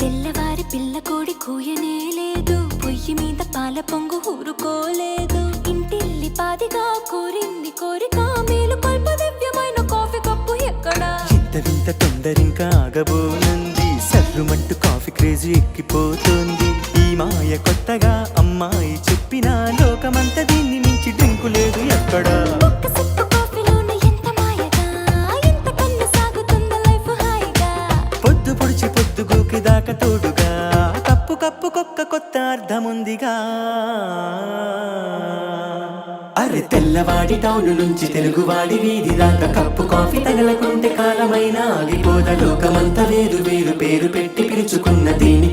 తెల్లవారి పిల్ల కోడి కూయనే లేదు, పొయ్యి మీద పాల పొంగు ఊరుకోలేదు. ఇంటిల్లి పాదిగా కోరింది కోరిక, మేలు కొల్ప దివ్యమైన కాఫీ కప్పు ఎక్కడా? ఇంత వింత తొందరింకా ఆగబోనుంది, సర్రుమంటూ కాఫీ క్రేజీ ఎక్కిపోతుంది. ఈ మాయ కొత్తగా అమ్మాయి చెప్పిన లోకమంతా దీన్ని మించి డ్రింకు లేదు ఎక్కడా. ఒక్క సిప్పు కాఫీలోన ఎంత మాయగా, ఇంతకన్నా సాగుతుందా లైఫ్ హాయిగా. పొద్దు పొడిచి పొద్దుగూకి దాకా తోడుగా, కప్పు కప్పుకొక్క కొత్త అర్థముందిగా. అరే తెల్లవాడి టౌన్ నుంచి తెలుగువాడి వీధి దాకా కప్పు కాఫీ తగలకుంటే కాలమైనా ఆగిపోద. లోకమంతా వేరు వేరు పేరు పెట్టి పిలుచుకున్న దీని